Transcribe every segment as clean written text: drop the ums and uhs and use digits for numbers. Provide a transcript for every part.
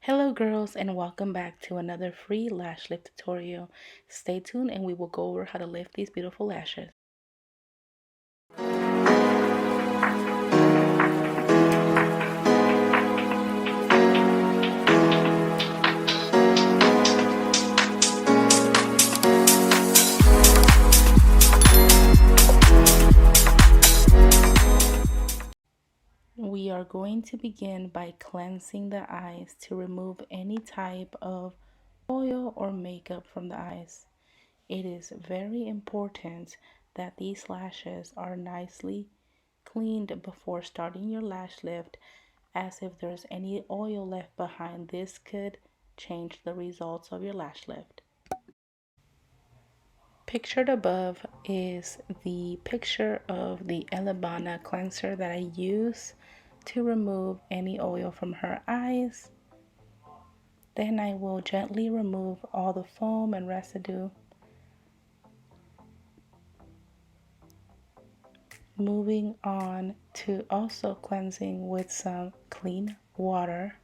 Hello girls, and welcome back to another free lash lift tutorial. Stay tuned and we will go over how to lift these beautiful lashes. We are going to begin by cleansing the eyes to remove any type of oil or makeup from the eyes. It is very important that these lashes are nicely cleaned before starting your lash lift, as if there's any oil left behind, this could change the results of your lash lift. Pictured above is the picture of the Elleeplex cleanser that I use to remove any oil from her eyes. Then I will gently remove all the foam and residue. Moving on to also cleansing with some clean water.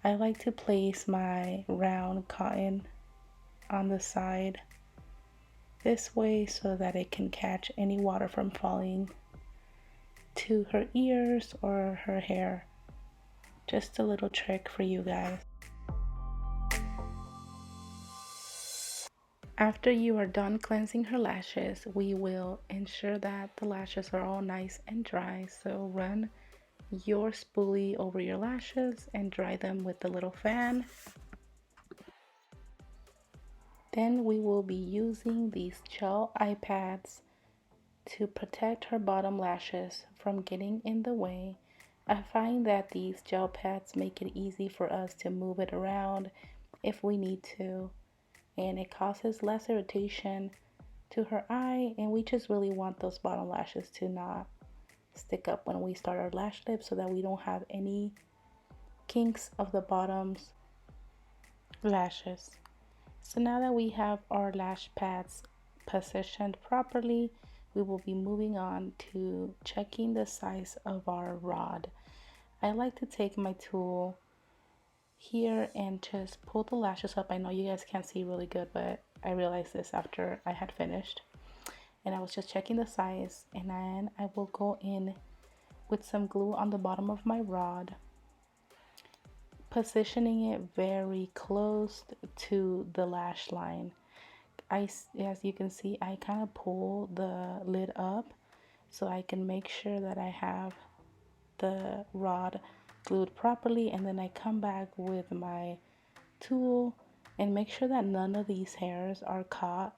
I like to place my round cotton on the side this way so that it can catch any water from falling to her ears or her hair. Just a little trick for you guys. After you are done cleansing her lashes, we will ensure that the lashes are all nice and dry. So run your spoolie over your lashes and dry them with the little fan. Then we will be using these gel eye pads to protect her bottom lashes from getting in the way. I find that these gel pads make it easy for us to move it around if we need to, and it causes less irritation to her eye, and we just really want those bottom lashes to not stick up when we start our lash lift so that we don't have any kinks of the bottoms lashes. So now that we have our lash pads positioned properly, we will be moving on to checking the size of our rod. I like to take my tool here and just pull the lashes up. I know you guys can't see really good, but I realized this after I had finished. And I was just checking the size, and then I will go in with some glue on the bottom of my rod, positioning it very close to the lash line. As you can see, I kind of pull the lid up so I can make sure that I have the rod glued properly, and then I come back with my tool and make sure that none of these hairs are caught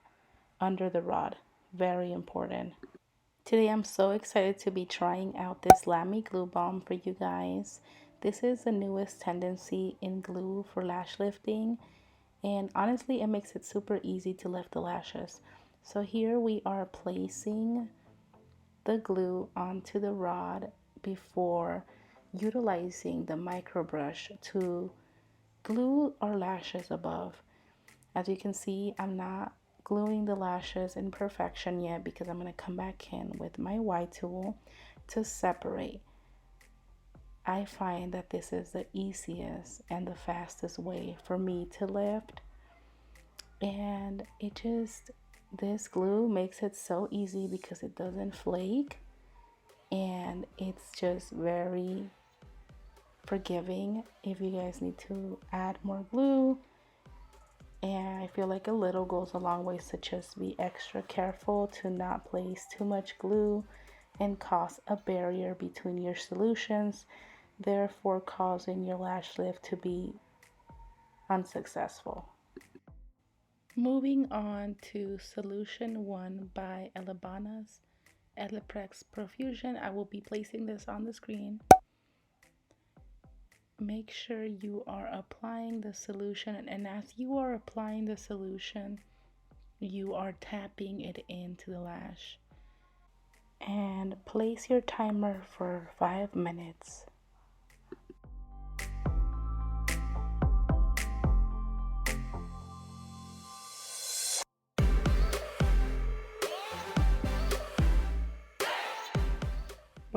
under the rod. Very important. Today I'm so excited to be trying out this Lamy glue bomb for you guys. This is the newest tendency in glue for lash lifting, and honestly it makes it super easy to lift the lashes. So here we are placing the glue onto the rod before utilizing the micro brush to glue our lashes above. As you can see, I'm not gluing the lashes in perfection yet because I'm going to come back in with my Y tool to separate. I find that this is the easiest and the fastest way for me to lift, and this glue makes it so easy because it doesn't flake, and it's just very forgiving if you guys need to add more glue. And I feel like a little goes a long way, so just be extra careful to not place too much glue and cause a barrier between your solutions, therefore causing your lash lift to be unsuccessful. Moving on to solution 1 by Elleeplex Profusion. I will be placing this on the screen. Make sure you are applying the solution, and as you are applying the solution, you are tapping it into the lash. And place your timer for 5 minutes.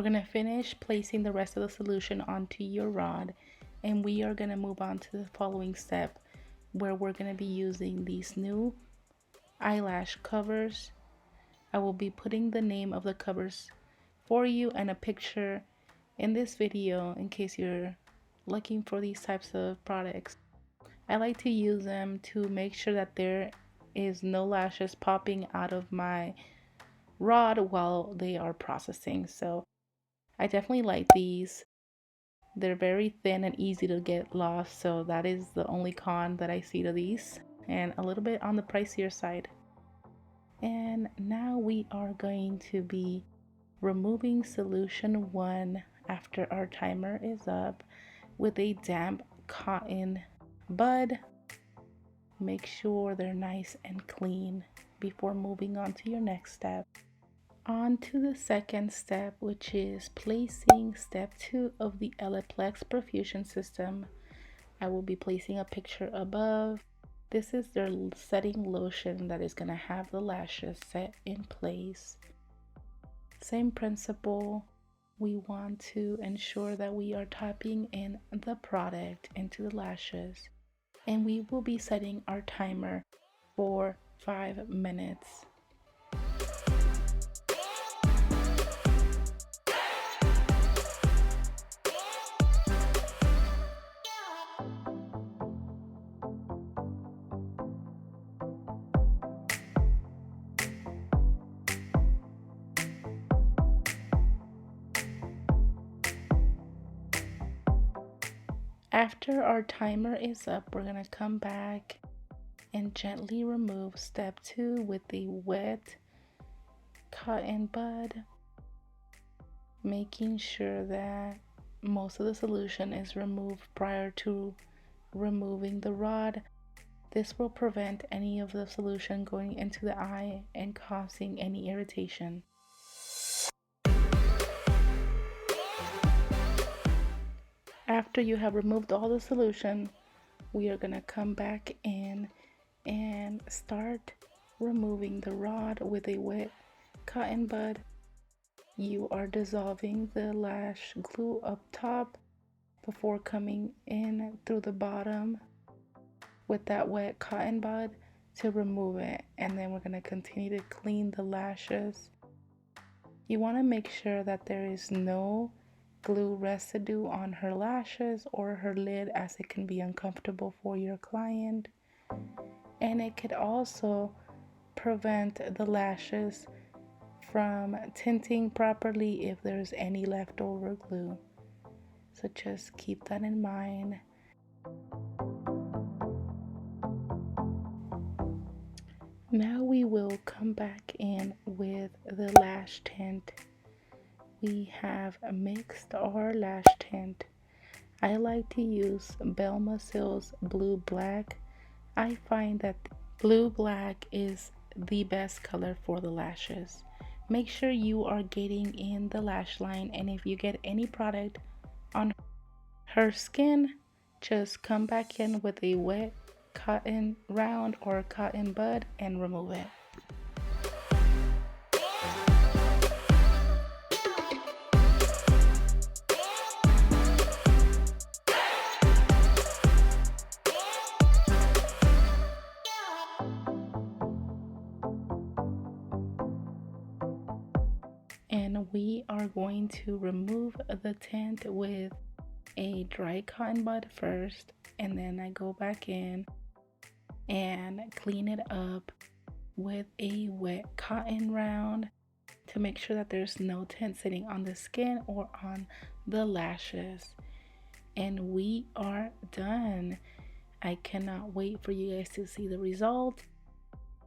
We're going to finish placing the rest of the solution onto your rod, And we are going to move on to the following step, where we're going to be using these new eyelash covers. I will be putting the name of the covers for you and a picture in this video in case you're looking for these types of products. I like to use them to make sure that there is no lashes popping out of my rod while they are processing. So I definitely like these. They're very thin and easy to get lost, so that is the only con that I see to these, and a little bit on the pricier side. And now we are going to be removing solution 1 after our timer is up with a damp cotton bud. Make sure they're nice and clean before moving on to your next step. On to the second step, which is placing step 2 of the Elleeplex Profusion system. I will be placing a picture above. This is their setting lotion that is going to have the lashes set in place. Same principle. We want to ensure that we are tapping in the product into the lashes, and we will be setting our timer for 5 minutes. After our timer is up, we're going to come back and gently remove step 2 with the wet cotton bud, making sure that most of the solution is removed prior to removing the rod. This will prevent any of the solution going into the eye and causing any irritation. After you have removed all the solution, we are going to come back in and start removing the rod with a wet cotton bud. You are dissolving the lash glue up top before coming in through the bottom with that wet cotton bud to remove it, and then we're going to continue to clean the lashes. You want to make sure that there is no glue residue on her lashes or her lid, as it can be uncomfortable for your client, and it could also prevent the lashes from tinting properly if there's any leftover glue. So just keep that in mind. Now we will come back in with the lash tint. We have mixed our lash tint. I like to use Belma Seals Blue Black. I find that blue black is the best color for the lashes. Make sure you are getting in the lash line, and if you get any product on her skin, just come back in with a wet cotton round or cotton bud and remove it. And we are going to remove the tint with a dry cotton bud first, and then I go back in and clean it up with a wet cotton round to make sure that there's no tint sitting on the skin or on the lashes. And we are done. I cannot wait for you guys to see the result.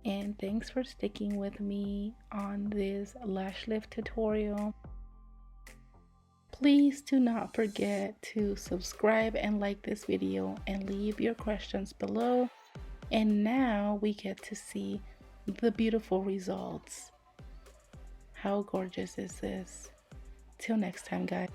And thanks for sticking with me on this lash lift tutorial. Please do not forget to subscribe and like this video and leave your questions below. And now we get to see the beautiful results. How gorgeous is this? Till next time, guys.